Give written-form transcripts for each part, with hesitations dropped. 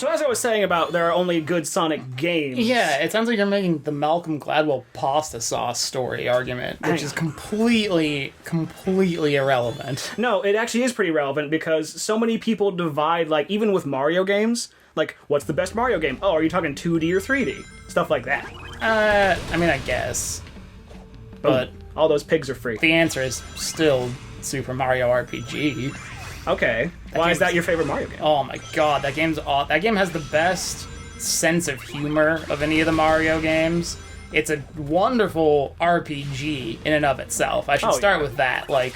So as I was saying about there are only good Sonic games. Yeah, it sounds like you're making the Malcolm Gladwell pasta sauce story argument, which is completely irrelevant. No, it actually is pretty relevant because so many people divide, like, even with Mario games, like, what's the best Mario game? Oh, are you talking 2D or 3D? Stuff like that. I mean, I guess. But all those pigs are free. The answer is still Super Mario RPG. Okay. Why is that your favorite Mario game? Oh my god, that game's awesome. That game has the best sense of humor of any of the Mario games. It's a wonderful RPG in and of itself. I should start with that. Like,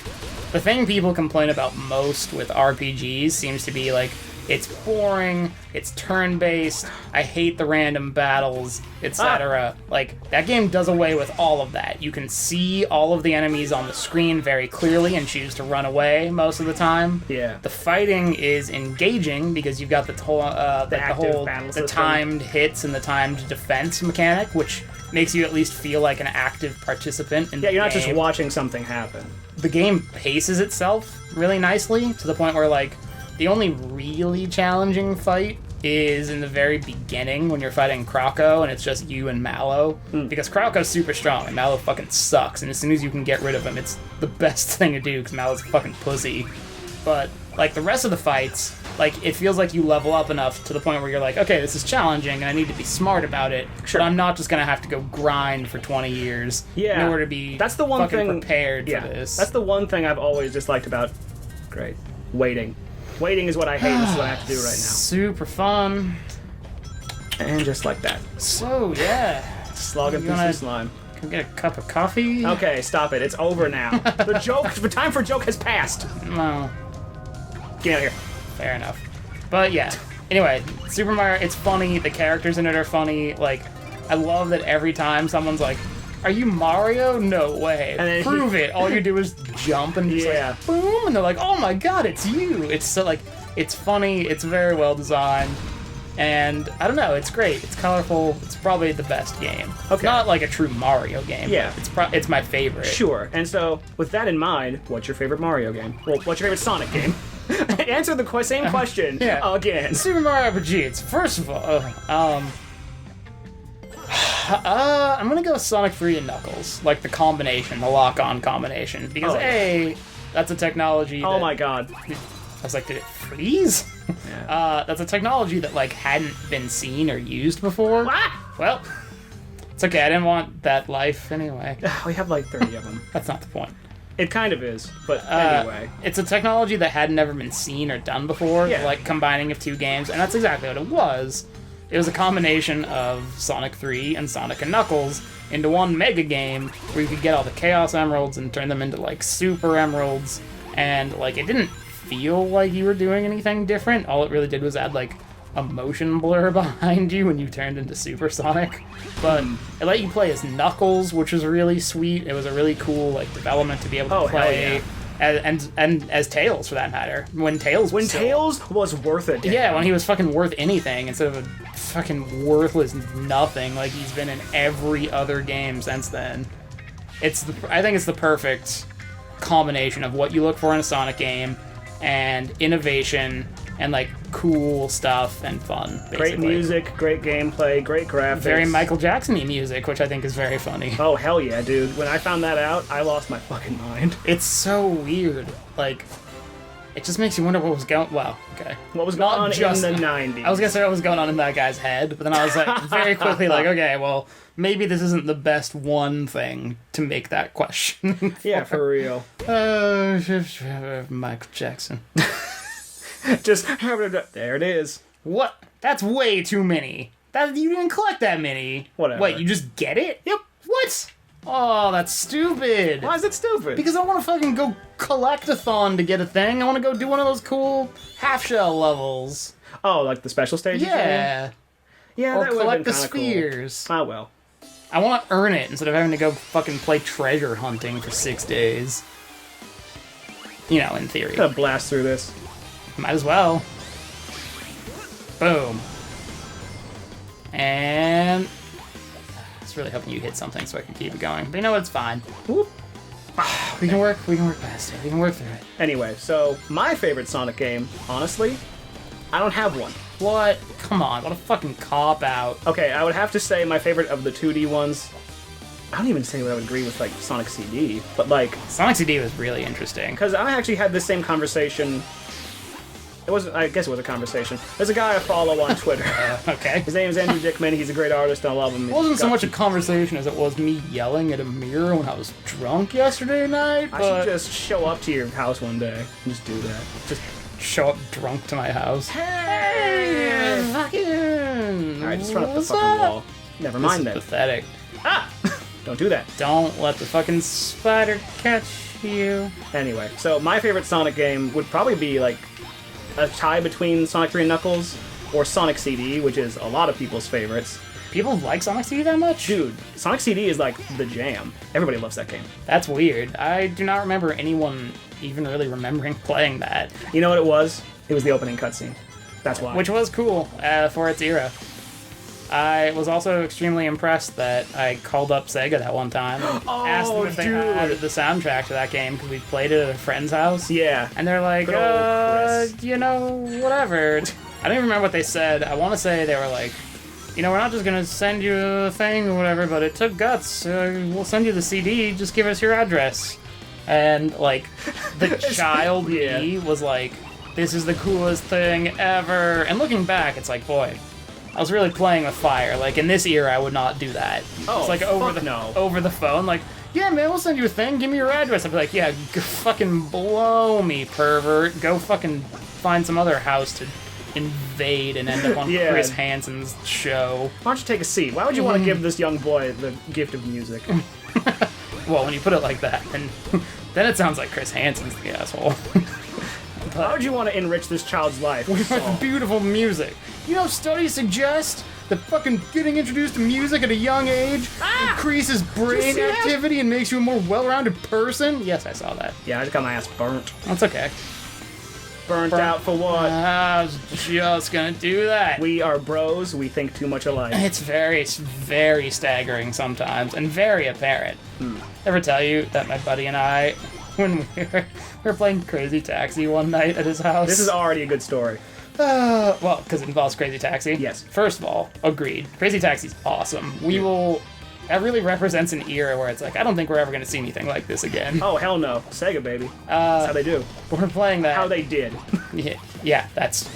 the thing people complain about most with RPGs seems to be, like, it's boring, it's turn-based, I hate the random battles, etc. Like, that game does away with all of that. You can see all of the enemies on the screen very clearly and choose to run away most of the time. Yeah. The fighting is engaging because you've got the timed hits and the timed defense mechanic, which makes you at least feel like an active participant in the game. Yeah, you're not just watching something happen. The game paces itself really nicely to the point where, like, the only really challenging fight is in the very beginning when you're fighting Krauko and it's just you and Mallow. Because Krauko's super strong and Mallow fucking sucks, and as soon as you can get rid of him, it's the best thing to do because Mallow's a fucking pussy. But, like, the rest of the fights, like, it feels like you level up enough to the point where you're like, okay, this is challenging and I need to be smart about it, but I'm not just gonna have to go grind for 20 years in order to be prepared for this. That's the one thing I've always disliked about waiting. Waiting is what I hate. This is what I have to do right now. Super fun. And just like that. So, yeah. Slogging through some slime. Can we get a cup of coffee? Okay, stop it. It's over now. The time for joke has passed. No. Get out of here. Fair enough. But yeah. Anyway, Super Mario, it's funny. The characters in it are funny. Like, I love that every time someone's like, are you Mario? No way. And then prove it. All you do is jump and just like, boom, and they're like, oh my god, it's you. It's so, like, it's funny, it's very well designed, and I don't know, it's great. It's colorful. It's probably the best game. Okay. It's not like a true Mario game. Yeah. It's my favorite. Sure. And so, with that in mind, what's your favorite Mario game? Well, what's your favorite Sonic game? Answer the same question again. Super Mario RPG. It's first of all, I'm gonna go Sonic 3 and Knuckles, like the combination, the lock-on combination, because that's a technology that, oh my god. I was like, did it freeze? Yeah. That's a technology that, like, hadn't been seen or used before. What? Well, it's okay, I didn't want that life anyway. We have like 30 of them. That's not the point. It kind of is, but anyway. It's a technology that had never been seen or done before, like combining of two games, and that's exactly what it was. It was a combination of Sonic 3 and Sonic and Knuckles into one mega game where you could get all the Chaos Emeralds and turn them into, like, Super Emeralds, and, like, it didn't feel like you were doing anything different. All it really did was add, like, a motion blur behind you when you turned into Super Sonic. But it let you play as Knuckles, which was really sweet. It was a really cool, like, development to be able to play. And as Tails, for that matter. When Tails was worth it. Yeah, when he was fucking worth anything instead of a fucking worthless nothing like he's been in every other game since then. I think it's the perfect combination of what you look for in a Sonic game and innovation and, like, cool stuff and fun, basically. Great music, great gameplay, great graphics. Very Michael Jackson-y music, which I think is very funny. Oh, hell yeah, dude. When I found that out, I lost my fucking mind. It's so weird. Like, it just makes you wonder what was going... Well, okay. What was going on in the 90s? I was gonna say what was going on in that guy's head, but then I was like, very quickly like, okay, well, maybe this isn't the best one thing to make that question. Yeah, for real. Michael Jackson. Just, there it is. What? That's way too many. You didn't collect that many. Whatever. Wait, you just get it? Yep. What? Oh, that's stupid. Why is it stupid? Because I want to fucking go collect-a-thon to get a thing. I want to go do one of those cool half-shell levels. Oh, like the special stages? Yeah. Yeah, or that collect the spheres. Cool. Ah, well. I want to earn it instead of having to go fucking play treasure hunting for 6 days. You know, in theory. Gotta blast through this. Might as well. Boom. And... it's really hoping you hit something so I can keep it going. But you know what? It's fine. Whoop. We can work past it. We can work through it. Anyway, so my favorite Sonic game, honestly, I don't have one. What? Come on, what a fucking cop-out. Okay, I would have to say my favorite of the 2D ones, I don't even say what I would agree with, like, Sonic CD, but, like... Sonic CD was really interesting. Because I actually had this same conversation... It wasn't... I guess it was a conversation. There's a guy I follow on Twitter. Okay. His name is Andrew Dickman. He's a great artist, and I love him. It wasn't so much a conversation as it was me yelling at a mirror when I was drunk yesterday night, but... I should just show up to your house one day and just do that. Just show up drunk to my house. Hey! Fucking... Alright, just run up the what's fucking up? wall. Never mind This then. is pathetic. Ah! Don't do that. Don't let the fucking spider catch you. Anyway, so my favorite Sonic game would probably be, like, a tie between Sonic 3 and Knuckles or Sonic CD, which is a lot of people's favorites. People like Sonic CD that much? Dude, Sonic CD is like the jam. Everybody loves that game. That's weird. I do not remember anyone even really remembering playing that. You know what it was? It was the opening cutscene. That's why. Which was cool for its era. I was also extremely impressed that I called up Sega that one time and asked them if they had the soundtrack to that game because we played it at a friend's house. Yeah. And they're like, Good old Chris. you know, whatever. I don't even remember what they said. I want to say they were like, you know, we're not just going to send you a thing or whatever, but it took guts. We'll send you the CD. Just give us your address. And, like, the child me was like, this is the coolest thing ever. And looking back, it's like, boy, I was really playing with fire. Like, in this era, I would not do that. Oh, it's like over the phone. Like, yeah, man, we'll send you a thing. Give me your address. I'd be like, yeah, fucking blow me, pervert. Go fucking find some other house to invade and end up on Chris Hansen's show. Why don't you take a seat? Why would you want to give this young boy the gift of music? Well, when you put it like that, then it sounds like Chris Hansen's the asshole. Why would you want to enrich this child's life? With beautiful music. You know, studies suggest that fucking getting introduced to music at a young age increases brain activity and makes you a more well-rounded person. Yes, I saw that. Yeah, I just got my ass burnt. That's okay. Burnt out for what? I was just gonna do that. We are bros, we think too much alike. It's very staggering sometimes, and very apparent. Ever tell you that my buddy and I, when we were playing Crazy Taxi one night at his house? This is already a good story. Well, because it involves Crazy Taxi. Yes. First of all, agreed. Crazy Taxi's awesome. That really represents an era where it's like, I don't think we're ever going to see anything like this again. Oh, hell no. Sega, baby. That's how they do. We're playing that. How they did. Yeah, that's...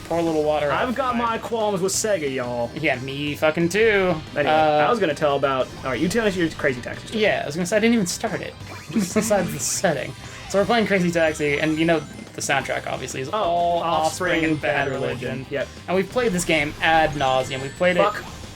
Pour a little water out. I've got my qualms with Sega, y'all. Yeah, me fucking too. Anyway, I was going to tell about... Alright, you tell us your Crazy Taxi story. Yeah, I was going to say, I didn't even start it. Just besides the setting. So we're playing Crazy Taxi, and you know, the soundtrack obviously is all Offspring and Bad Religion. Yep. And we've played this game ad nauseum. We've played it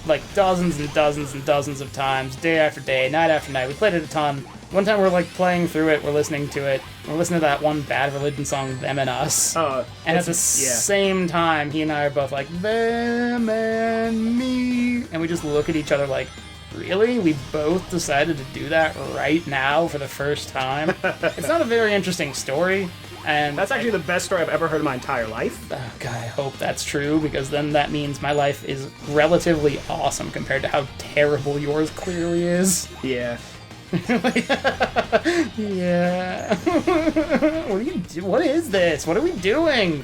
like dozens and dozens and dozens of times, day after day, night after night. We played it a ton. One time we're like playing through it, we're listening to it, we're listening to that one Bad Religion song, Them and Us. And at the same time, he and I are both like, them and me. And we just look at each other like, really? We both decided to do that right now for the first time? It's not a very interesting story. And that's actually the best story I've ever heard in my entire life. Oh, God, I hope that's true, because then that means my life is relatively awesome compared to how terrible yours clearly is. Yeah. Yeah. What is this? What are we doing?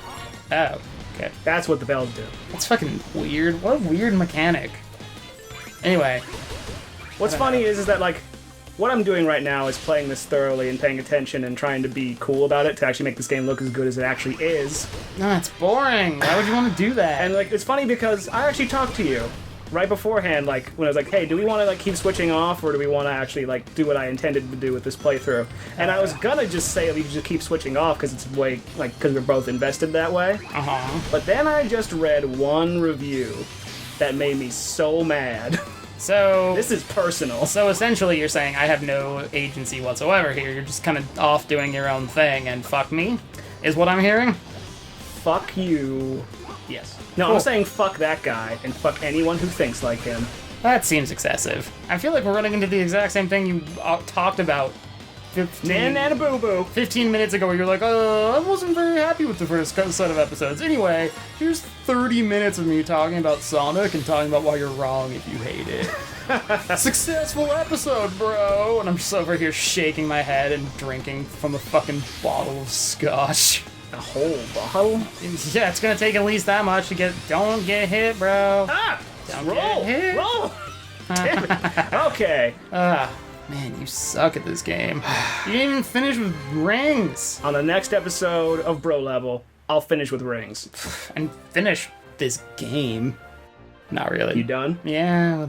Oh, okay. That's what the bells do. That's fucking weird. What a weird mechanic. Anyway. What's funny is that, like, what I'm doing right now is playing this thoroughly and paying attention and trying to be cool about it to actually make this game look as good as it actually is. No, it's boring. Why would you want to do that? And, like, it's funny because I actually talked to you right beforehand, like, when I was like, hey, do we want to, like, keep switching off, or do we want to actually, like, do what I intended to do with this playthrough? And I was gonna just say we could just keep switching off because it's way, like, because we're both invested that way. Uh-huh. But then I just read one review that made me so mad. So... This is personal. So essentially you're saying I have no agency whatsoever here. You're just kind of off doing your own thing, and fuck me, is what I'm hearing? Fuck you. Yes. No, cool. I'm saying fuck that guy, and fuck anyone who thinks like him. That seems excessive. I feel like we're running into the exact same thing you talked about 15 minutes ago, where you're like, I wasn't very happy with the first set of episodes. Anyway, here's 30 minutes of me talking about Sonic and talking about why you're wrong if you hate it. Successful episode, bro! And I'm just over here shaking my head and drinking from a fucking bottle of scotch. A whole bottle? Yeah, it's gonna take at least that much to get. Don't get hit, bro. Ah! Don't Roll! get hit. Roll! Damn it. Okay. Man, you suck at this game. You didn't even finish with rings. On the next episode of Bro Level, I'll finish with rings. And finish this game. Not really. You done? Yeah, whatever.